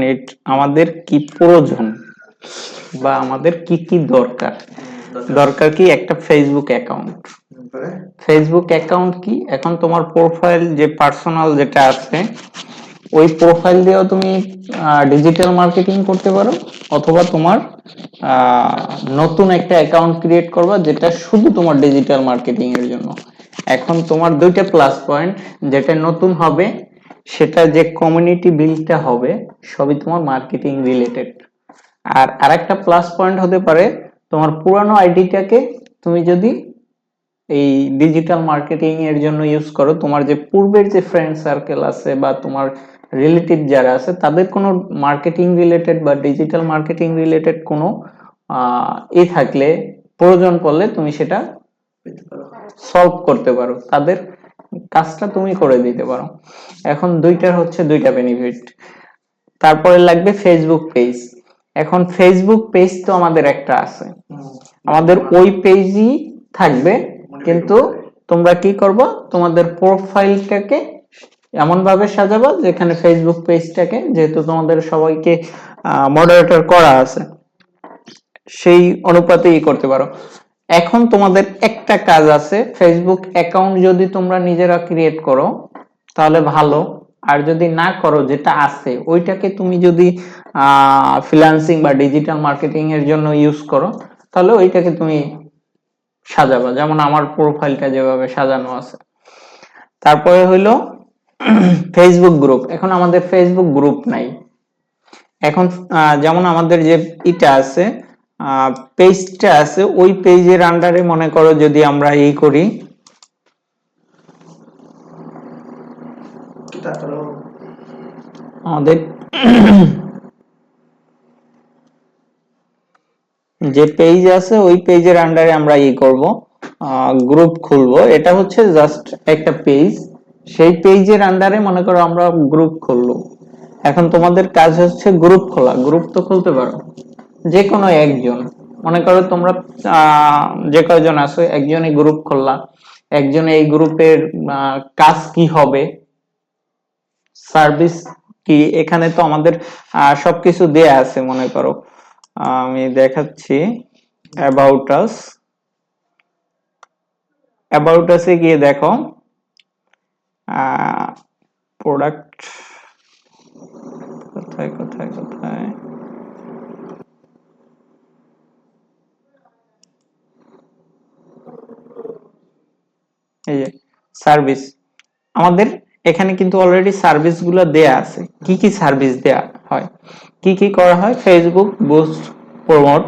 Net আমাদের কি প্রয়োজন বা আমাদের কি কি দরকার? দরকার কি একটা ফেসবুক অ্যাকাউন্ট। ফেসবুক অ্যাকাউন্ট কি, এখন তোমার প্রোফাইল যে পার্সোনাল যেটা আছে ওই প্রোফাইল দিয়েও তুমি ডিজিটাল মার্কেটিং করতে পারো, অথবা তোমার নতুন একটা অ্যাকাউন্ট ক্রিয়েট করবা যেটা শুধু তোমার ডিজিটাল মার্কেটিং এর জন্য। এখন তোমার দুইটা প্লাস পয়েন্ট, যেটা নতুন হবে সেটা যে কমিউনিটি বিল্ডটা হবে সবই তোমার মার্কেটিং রিলেটেড। আর আরেকটা প্লাস পয়েন্ট হতে পারে তোমার পুরানো আইডিটাকে তুমি যদি এই ডিজিটাল মার্কেটিং এর জন্য ইউজ করো, তোমার যে পূর্বের যে ফ্রেন্ড সার্কেল আছে বা তোমার রিলেটিভ যারা আছে তাদের কোনো মার্কেটিং রিলেটেড বা ডিজিটাল মার্কেটিং রিলেটেড কোনো থাকলে প্রয়োজন পড়লে তুমি সেটা সলভ করতে পারো, তাদের কাজটা তুমি করে দিতে পারো। এখন দুইটার হচ্ছে দুইটা বেনিফিট। তারপরে লাগবে ফেসবুক পেজ। এখন ফেসবুক পেজ তো আমাদের একটা আছে, আমাদের ওই পেজই থাকবে, কিন্তু তোমরা কি করবে, তোমাদের প্রোফাইলটাকে এমন ভাবে সাজাবা যেখানে ফেসবুক পেজটাকে, যেহেতু তোমাদের সবাইকে মডারেটর করা আছে, সেই অনুপাতেই করতে পারো। এখন তোমাদের একটা কাজ আছে, ফেসবুক অ্যাকাউন্ট যদি তোমরা নিজেরা ক্রিয়েট করো তাহলে ভালো, আর যদি না করো যেটা আছে ওইটাকে তুমি যদি ফ্রিল্যান্সিং বা ডিজিটাল মার্কেটিং এর জন্য ইউজ করো তাহলে ওইটাকে তুমি সাজাবা, যেমন আমার প্রোফাইলটা যেভাবে সাজানো আছে। তারপরে হইলো ফেসবুক গ্রুপ। এখন আমাদের ফেসবুক গ্রুপ নাই। এখন যেমন আমাদের যে এটা আছে পেজটা আছে, ওই পেজের আন্ডারে মনে করো যদি আমরা এই করি, আমাদের যে পেজ আছে ওই পেজের আন্ডারে আমরা করব, গ্রুপ খুলবো। এটা হচ্ছে জাস্ট একটা পেজ, সেই পেজের আন্ডারে মনে করো আমরা গ্রুপ খুললো। এখন তোমাদের কাজ হচ্ছে গ্রুপ খোলা। গ্রুপ তো খুলতে পারো যে কোনো একজন, মনে করো তোমরা যে কয়জন আছো একজনই গ্রুপ খুললা, একজন এই গ্রুপের কাজ কি হবে, সার্ভিস কি, এখানে তো আমাদের সবকিছু দেয়া আছে। মনে করো আমি দেখাচ্ছি, অ্যাবাউট আস, অ্যাবাউট আসে গিয়ে দেখো প্রোডাক্ট কোথায় কোথায় কোথায়, এই যে সার্ভিস, আমাদের এখানে কিন্তু অলরেডি সার্ভিস গুলো দেয়া আছে। কি কি সার্ভিস দেয়া হয়, কি কি করা হয়, Facebook boost, promote,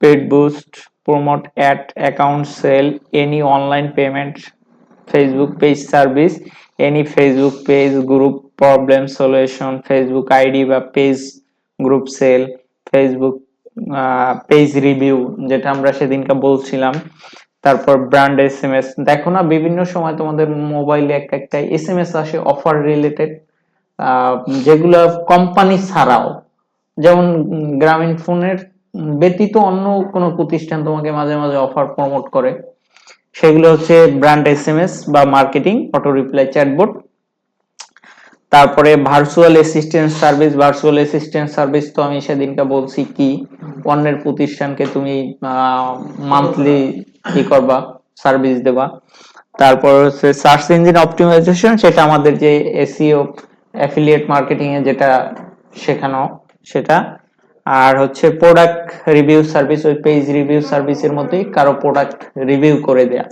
paid boost, promote ad, account sale, any online payment, Facebook page service, any Facebook page group problem solution, Facebook ID বা page group sale, Facebook page review যেটা আমরা সেদিনকে বলছিলাম, তারপর ব্র্যান্ড এসএমএস। দেখো না বিভিন্ন সময় তোমাদের মোবাইলে একটা এসএমএস আসে অফার রিলেটেড, যেগুলো কোম্পানি ছাড়াও, যেমন গ্রামীণ ফোনের ব্যতীত অন্য কোনো প্রতিষ্ঠান তোমাকে মাঝে মাঝে অফার প্রমোট করে, সেগুলো হচ্ছে ব্র্যান্ড এসএমএস বা মার্কেটিং অটো রিপ্লাই চ্যাটবট। তারপরে virtual assistant service. Virtual assistant service তো আমি সেদিনকে বলছি কি, অন্যের প্রতিষ্ঠানকে তুমি মান্থলি কি করবা, সার্ভিস দেবা। তারপর হচ্ছে সার্চ ইঞ্জিন অপটিমাইজেশন, সেটা আমাদের যে এসইও অ্যাফিলিয়েট মার্কেটিং এ যেটা শেখানো সেটা। আর হচ্ছে প্রোডাক্ট রিভিউ সার্ভিস, ওই পেজ রিভিউ সার্ভিসের মধ্যেই কারো প্রোডাক্ট রিভিউ করে দেয়া।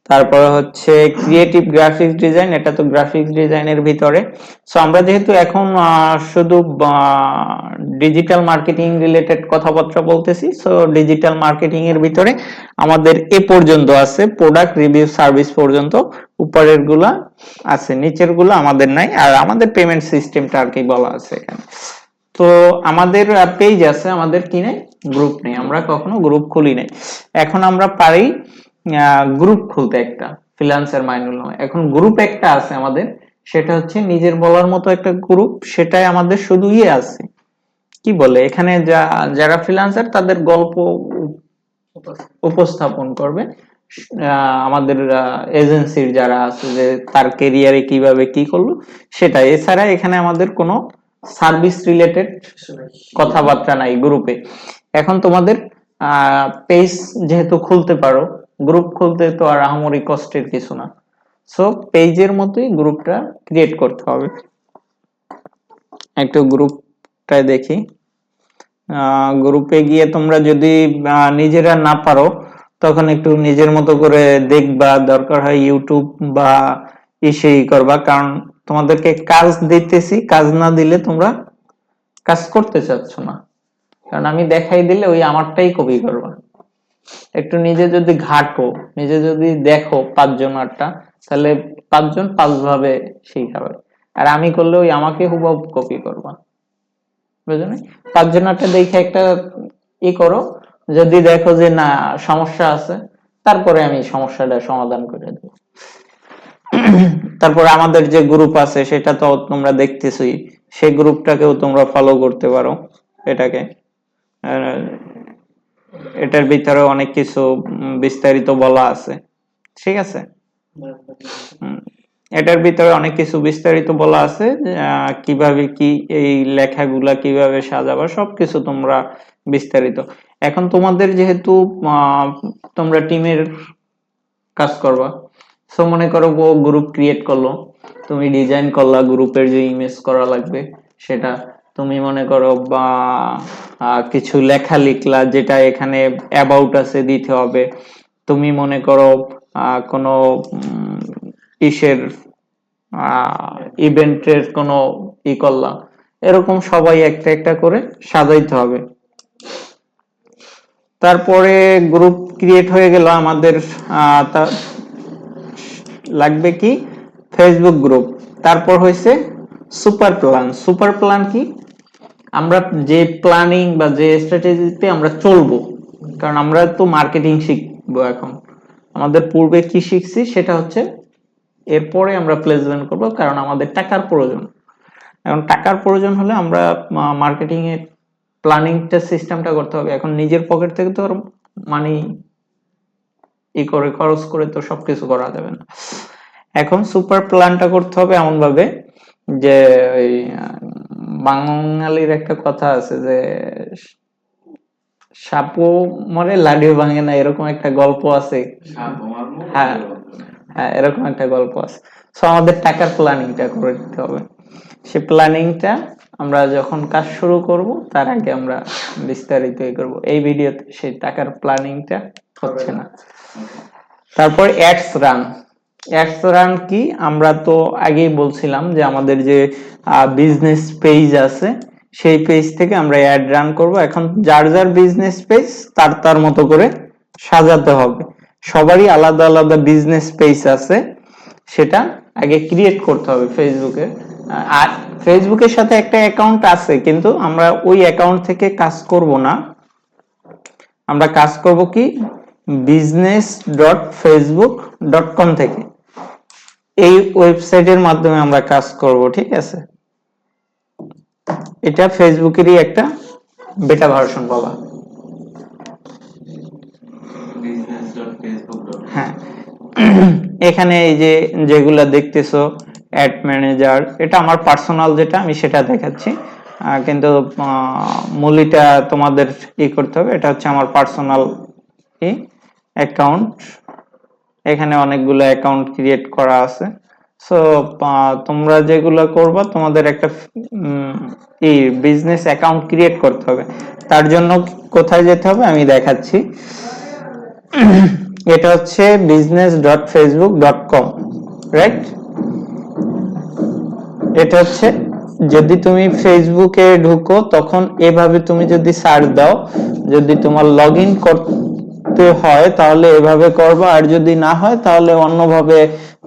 তারপরে হচ্ছে ক্রিয়েটিভ গ্রাফিক্স ডিজাইন, এটা তো গ্রাফিক্স ডিজাইনের ভিতরে। সো আমরা যেহেতু এখন শুধু ডিজিটাল মার্কেটিং রিলেটেড কথাবার্তা বলতেছি, সো ডিজিটাল মার্কেটিং এর ভিতরে আমাদের এ পর্যন্ত আছে, প্রোডাক্ট রিভিউ সার্ভিস পর্যন্ত। উপরের গুলা আছে, নিচের গুলো আমাদের নাই। আর আমাদের পেমেন্ট সিস্টেমটা আর কি বলা আছে এখানে। তো আমাদের পেজ আছে, আমাদের কি নেই, গ্রুপ নেই, আমরা কখনো গ্রুপ খুলি নাই। এখন আমরা পারি গ্রুপ খুলতে একটা ফ্রিল্যান্সার মাইনুল নামে। এখন গ্রুপ একটা আছে আমাদের, সেটা হচ্ছে নিজের বলার মতো একটা গ্রুপ, সেটাই আমাদের শুধু আছে কি বলে এখানে যারা ফ্রিল্যান্সার তাদের গল্প উপস্থাপন করবে, আমাদের এজেন্সির যারা আছে যে তার ক্যারিয়ারে কিভাবে কি করলো সেটা। এছাড়া এখানে আমাদের কোনো সার্ভিস রিলেটেড কথাবার্তা নাই গ্রুপে। এখন তোমাদের পেজ যেহেতু খুলতে পারো, গ্রুপ খুলতে তো আর আহামরি কষ্টের কিছু না। সো পেজের মতোই গ্রুপটা ক্রিয়েট করতে হবে। একটু গ্রুপটায় দেখি। গ্রুপে গিয়ে তোমরা যদি নিজেরা না পারো তখন একটু নিজের মতো করে দেখবা, দরকার হয় ইউটিউব বা ইসেই করবা, কারণ তোমাদেরকে কাজ দিতেছি, কাজ না দিলে তোমরা কাজ করতে চাচ্ছ না, কারণ আমি দেখাই দিলে ওই আমারটাই কপি করবা। একটু নিজে যদি ঘাটো, নিজে যদি দেখো 5 জন 8টা, তাহলে 5 জন 5 ভাবে শিখাবে। আর আমি করলে ওই আমাকে হুবহু কপি করবা, বুঝলে? 5 জন 8টা দেখে একটা করো, যদি দেখো যে না সমস্যা আছে, তারপরে আমি সমস্যাটা সমাধান করে দেব। তারপরে আমাদের যে গ্রুপ আছে সেটা তো তোমরা দেখতেছই, সেই গ্রুপটাকেও তোমরা ফলো করতে পারো। এটাকে এটার ভিতরে অনেক কিছু বিস্তারিত বলা আছে, ঠিক আছে? এটার ভিতরে অনেক কিছু বিস্তারিত বলা আছে, কিভাবে কি এই লেখাগুলা কিভাবে সাজাবা, সবকিছু তোমরা বিস্তারিত। এখন তোমাদের যেহেতু তোমরা টিমের কাজ করবা, সো মনে করো গ্রুপ ক্রিয়েট করলো, তুমি ডিজাইন করলা, গ্রুপের যে ইমেজ করা লাগবে সেটা তুমি মনে করো, বা কিছু লেখা লিখলা যেটা এখানে অ্যাবাউট আছে দিতে হবে, তুমি মনে করো কোনো ইসের ইভেন্টের কোনো করলা, এরকম সবাই একটা একটা করে সাজাইতে হবে। তারপরে গ্রুপ ক্রিয়েট হয়ে গেল আমাদের, লাগবে কি ফেসবুক গ্রুপ। তারপর হয়েছে সুপার প্ল্যান। সুপার প্ল্যান কি? আমরা যে প্ল্যানিং বা যে স্ট্র্যাটেজিতে আমরা চলবো, কারণ আমরা তো মার্কেটিং শিখবো এখন, আমাদের পূর্বে কি শিখছি সেটা হচ্ছে এরপরে আমরা প্লেসমেন্ট করব, কারণ আমাদের টাকার প্রয়োজন। এখন টাকার প্রয়োজন হলে আমরা মার্কেটিং এর প্ল্যানিংটা সিস্টেমটা করতে হবে। এখন নিজের পকেট থেকে তো আর মানি করে খরচ করে তো সবকিছু করা যাবে না। এখন সুপার প্ল্যানটা করতে হবে এমন ভাবে যে ওই বাঙালির একটা কথা আছে যে সাপও মরে লাডিও ভাঙে না, এরকম একটা গল্প আছে। হ্যাঁ হ্যাঁ, এরকম একটা গল্প আছে। সো আমাদের টাকার প্ল্যানিংটা করে দিতে হবে। সেই প্ল্যানিংটা আমরা যখন কাজ শুরু করব তার আগে আমরা বিস্তারিত করব। এই ভিডিওতে সেই টাকার প্ল্যানিংটা হচ্ছে না। তারপর অ্যাডস রান। অ্যাডস রান কি? আমরা তো আগেই বলছিলাম যে আমাদের যে বিজনেস পেজ আছে সেই পেজ থেকে আমরা অ্যাড রান করব। এখন যার যার বিজনেস পেজ তার তার মতো করে সাজাতে হবে। সবারই আলাদা আলাদা বিজনেস পেজ আছে, সেটা আগে ক্রিয়েট করতে হবে ফেসবুকে। আর ফেসবুকের সাথে একটা অ্যাকাউন্ট আছে, কিন্তু আমরা ওই অ্যাকাউন্ট থেকে কাজ করব না। আমরা কাজ করব কি business.facebook.com থেকে। এই ওয়েবসাইটের মাধ্যমে আমরা কাজ করব, ঠিক আছে? এটা ফেসবুকেরই একটা বেটা ভার্সন বলা। হ্যাঁ, এখানে এই যে যেগুলা দেখতেছো অ্যাড ম্যানেজার, এটা আমার পার্সোনাল, যেটা আমি সেটা দেখাচ্ছি, কিন্তু মূলটা তোমাদের করতে হবে। এটা হচ্ছে আমার পার্সোনাল অ্যাকাউন্ট। এখানে অনেকগুলো অ্যাকাউন্ট ক্রিয়েট করা আছে। সো তোমরা যেগুলো করবা, তোমাদের একটা বিজনেস অ্যাকাউন্ট ক্রিয়েট করতে হবে। তার জন্য কোথায় যেতে হবে আমি দেখাচ্ছি। এটা হচ্ছে business.facebook.com, রাইট? এটা হচ্ছে, যদি তুমি ফেসবুকে ঢুকো তখন এভাবে তুমি যদি সার্চ দাও, যদি তোমার লগ ইন করতে হয় তাহলে এভাবে করবা, আর যদি না হয় তাহলে অন্যভাবে,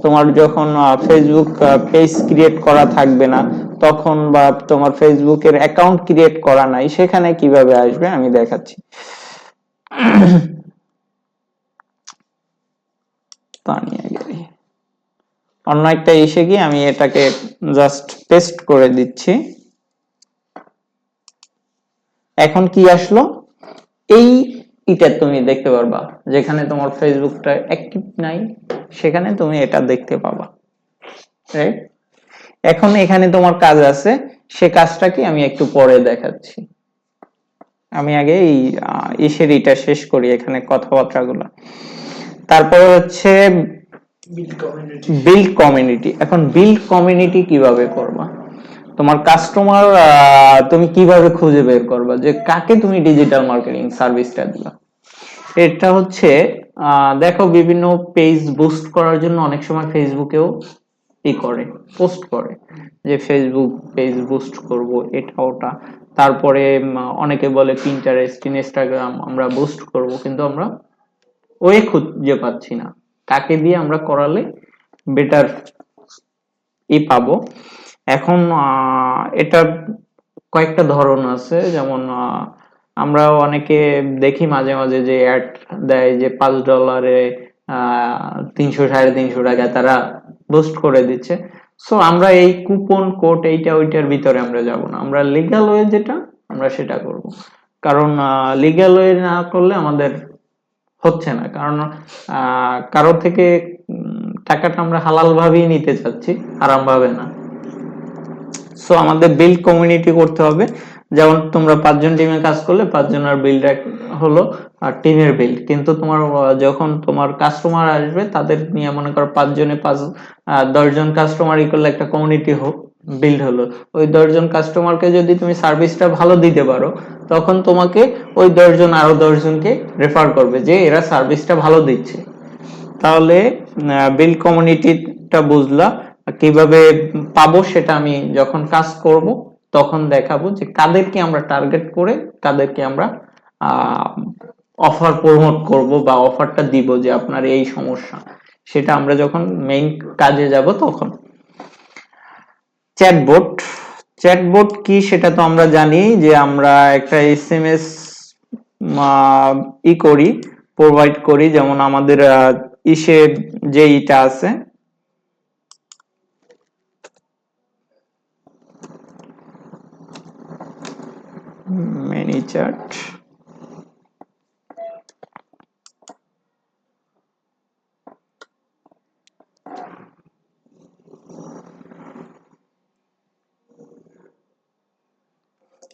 তোমার যখন ফেসবুক পেজ ক্রিয়েট করা থাকবে না তখন, বা তোমার ফেসবুকের অ্যাকাউন্ট ক্রিয়েট করা নাই, সেখানে কিভাবে আসবে আমি দেখাচ্ছি। অন্য একটা এসে গিয়ে আমি এটাকে জাস্ট পেস্ট করে দিচ্ছি। এখন কি আসলো? এটা তুমি দেখতে পারবা, যেখানে তোমার ফেসবুকটা অ্যাক্টিভ নাই সেখানে তুমি এটা দেখতে পাবা, রাইট? এখন এখানে তোমার কাজ আছে সে কাজটাকে আমি একটু পরে দেখাচ্ছি। আমি আগে এই এটা শেষ করি এখানে কথাবার্তাগুলো। তারপর হচ্ছে বিল্ড কমিউনিটি। এখন বিল্ড কমিউনিটি কিভাবে করবা? তোমার কাস্টমার তুমি কিভাবে খুঁজে বের করবা যে কাকে তুমি ডিজিটাল মার্কেটিং সার্ভিসটা দিবা? এটা হচ্ছে দেখো বিভিন্ন পেজ বুস্ট করার জন্য অনেক সময় ফেসবুকেও করে, পোস্ট করে যে ফেসবুক পেজ বুস্ট করব এটা ওটা। তারপরে অনেকে বলে পিন্টারেস্ট, ইনস্টাগ্রাম আমরা বুস্ট করব, কিন্তু আমরা ওয়ে খুঁজে পাচ্ছি না কাকে দিয়ে আমরা করালে বেটার পাবো। এখন এটা কয়েকটা ধরন আছে, যেমন আমরা অনেকে দেখি মাঝে মাঝে যে অ্যাড দেয় যে $5 300 350 টাকা তারা বুস্ট করে দিচ্ছে। সো আমরা এই কুপন কোড এইটা ওইটার ভিতরে আমরা যাব না, আমরা লিগ্যাল ওয়ে যেটা আমরা সেটা করব। কারণ লিগ্যাল ওয়ে না করলে আমাদের হচ্ছে না, কারণ কারো থেকে টাকাটা আমরা হালাল ভাবেই নিতে চাচ্ছি, হারাম ভাবে না। সো আমাদের বিল্ড কমিউনিটি করতে হবে। যেমন তোমরা 5 জন টিমে কাজ করলে 5 জনের বিল্ড হলো টিমের বিল্ড, কিন্তু তোমার যখন তোমার কাস্টমার আসবে তাদের নিয়ে মনে করো 5 জনে 10 জন কাস্টমার করলে একটা কমিউনিটি বিল্ড হলো। ওই 10 জন কাস্টমারকে যদি তুমি সার্ভিসটা ভালো দিতে পারো, তখন তোমাকে ওই 10 জন আরো 10 জনকে রেফার করবে যে এরা সার্ভিসটা ভালো দিচ্ছে। তাহলে বিল্ড কমিউনিটিটা বুঝলা। কিভাবে পাবো সেটা আমি যখন কাজ করব তখন দেখাবো যে কাদেরকে আমরা টার্গেট করে কাদেরকে আমরা অফার প্রমোট করব বা অফারটা দিব যে আপনার এই সমস্যা, সেটা আমরা যখন মেইন কাজে যাব তখন। চ্যাটবট। চ্যাটবট কি সেটা তো আমরা জানি যে আমরা একটা এসএমএস করি, প্রোভাইড করি। যেমন আমাদের ইসে যে ইটা আছে ManyChat,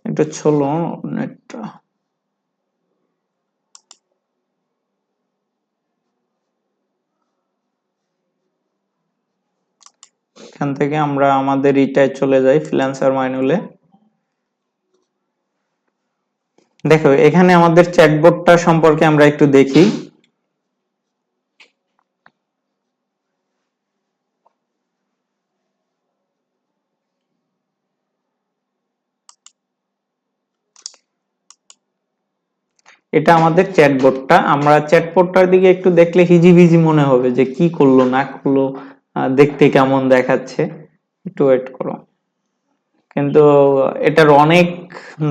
এটা ছিল নেটটা। এখান থেকে আমরা আমাদের ইটায় চলে যাই, ফ্রিল্যান্সার ম্যানুয়ালে। দেখো এখানে আমাদের চ্যাটবটটা সম্পর্কে আমরা একটু দেখি। এটা আমাদের চ্যাটবটটা। আমরা চ্যাটবটটার দিকে একটু দেখলে হিজিবিজি মনে হবে যে কি করলো না করলো, দেখতে কেমন দেখাচ্ছে। একটু ওয়েট করো, কিন্তু এটার অনেক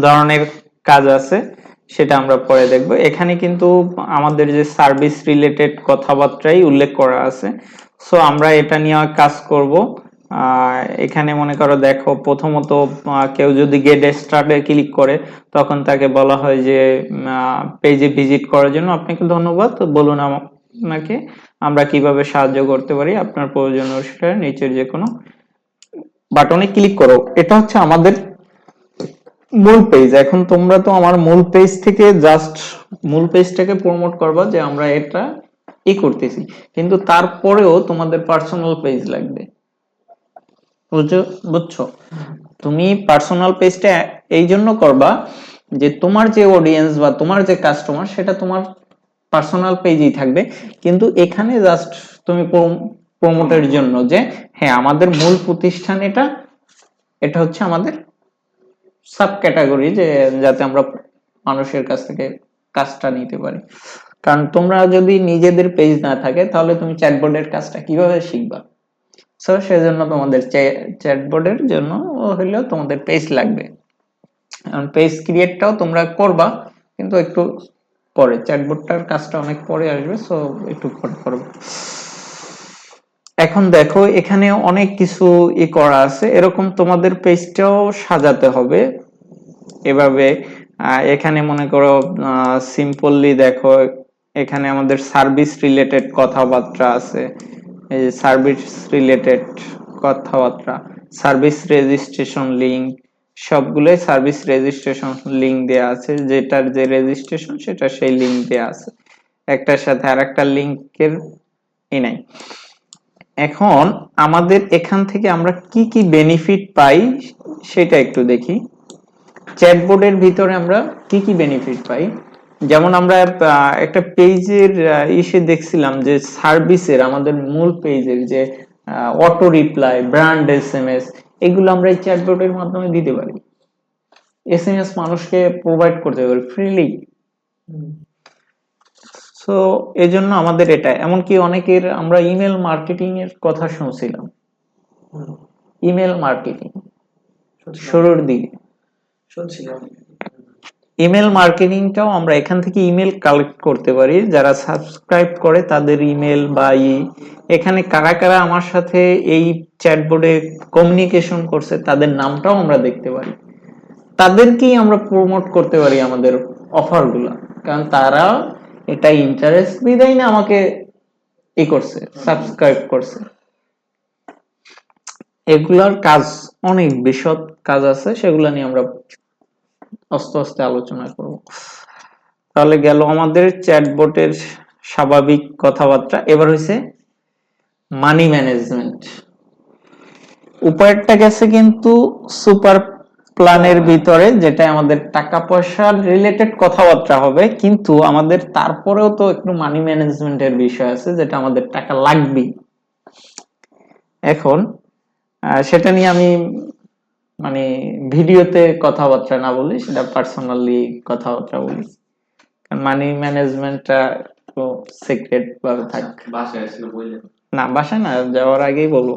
ধরনের কাজ আছে, সেটা আমরা পরে দেখব। এখানে কিন্তু আমাদের যে সার্ভিস রিলেটেড কথাবার্তাই উল্লেখ করা আছে। সো আমরা এটা নিয়ে কাজ করব। এখানে মনে করো দেখো প্রথমত কেউ যদি গেট স্টার্টে ক্লিক করে তখন তাকে বলা হয় যে পেজে ভিজিট করার জন্য আপনাকে ধন্যবাদ, বলুন আপনাকে আমরা কিভাবে সাহায্য করতে পারি, আপনার প্রয়োজনীয় সেটা নিচের যে কোনো বাটনে ক্লিক করো। এটা হচ্ছে আমাদের মূল পেজ। এখন তোমরা তো আমার মূল পেজ থেকে জাস্ট মূল পেজটাকে প্রমোট করবা যে আমরা এটা করতেছি, কিন্তু তারপরেও তোমাদের পার্সোনাল পেজ লাগবে। বুঝছো? তুমি পার্সোনাল পেজটা এই জন্য করবা যে তোমার যে অডিয়েন্স বা তোমার যে কাস্টমার সেটা তোমার পার্সোনাল পেজেই থাকবে, কিন্তু এখানে জাস্ট তুমি প্রমোটের জন্য যে হ্যাঁ আমাদের মূল প্রতিষ্ঠান এটা, এটা হচ্ছে আমাদের সাব ক্যাটাগরি, যে যাতে আমরা মানুষের কাছ থেকে কাজটা নিতে পারি। কারণ তোমরা যদি নিজেদের পেজ না থাকে তাহলে তুমি চ্যাটবটের কাজটা কিভাবে শিখবা? সো সেজন্য তোমাদের চ্যাটবটের জন্য হলেও তোমাদের পেজ লাগবে। এখন পেজ ক্রিয়েটটাও তোমরা করবা, কিন্তু একটু পরে, চ্যাটবটটার কাজটা অনেক পরে আসবে, সো একটু পরে করবে। এখন দেখো এখানে অনেক কিছু করা আছে, এরকম তোমাদের পেজটাও সাজাতে হবে এভাবে। এখানে মনে করো সিম্পলি দেখো এখানে আমাদের সার্ভিস রিলেটেড কথাবার্তা আছে, এই যে সার্ভিস রিলেটেড কথাবার্তা, সার্ভিস রেজিস্ট্রেশন লিংক, সবগুলোই সার্ভিস রেজিস্ট্রেশন লিংক দেয়া আছে, যেটার যে রেজিস্ট্রেশন সেটা সেই লিংক দেয়া আছে, একটার সাথে আরেকটা লিংকের নাই। এখন আমাদের এখান থেকে আমরা কি কি বেনিফিট পাই সেটা একটু দেখি। চ্যাটবোর্ডের ভিতরে আমরা কি কি বেনিফিট পাই, যেমন আমরা একটা পেজের ইসে দেখছিলাম যে সার্ভিসের, আমাদের মূল পেজের যে অটো রিপ্লাই, ব্র্যান্ড এসএমএস, এগুলো আমরা এই চ্যাটবোর্ডের মাধ্যমে দিতে পারি। এসএমএস মানুষকে প্রোভাইড করতে পারি ফ্রিলি। সো এজন্য আমাদের এটা, এমনকি অনেকের আমরা ইমেল মার্কেটিং এর কথা শুনছিলাম, ইমেল মার্কেটিং শুরুর দিকে শুনছিলাম। ইমেল মার্কেটিংটাও আমরা এখান থেকে ইমেল কালেক্ট করতে পারি, যারা সাবস্ক্রাইব করে তাদের ইমেল বা এখানে কারা কারা আমার সাথে এই চ্যাটবোর্ডে কমিউনিকেশন করছে তাদের নামটাও আমরা দেখতে পারি, তাদেরকেই আমরা প্রমোট করতে পারি আমাদের অফারগুলো, কারণ তারা এটা ইন্টারেস্ট বিদায় না আমাকে করছে, সাবস্ক্রাইব করছে। এগুলার কাজ অনেক বিশদ কাজ আছে, সেগুলো নিয়ে আমরা আস্তে আস্তে আলোচনা করব। তাহলে গেল আমাদের চ্যাটবটের স্বাভাবিক কথাবার্তা। এবার হইছে মানি ম্যানেজমেন্ট। উপরেরটা গেছে কিন্তু সুপার প্ল্যানের ভিতরে, যেটা আমাদের টাকা পয়সা রিলেটেড কথাবার্তা হবে, কিন্তু আমাদের তারপরেও তো একটু মানি ম্যানেজমেন্টের বিষয় আছে, যেটা আমাদের টাকা লাগবে। এখন সেটা নিয়ে আমি মানে ভিডিওতে কথাবার্তা না বলি, সেটা পার্সোনালি কথাবার্তা বলি, কারণ মানি ম্যানেজমেন্টটা তো সিক্রেট ভাবে থাক। বাসায় ছিল বললেন না, বাসায় না, যাওয়ার আগেই বলবো।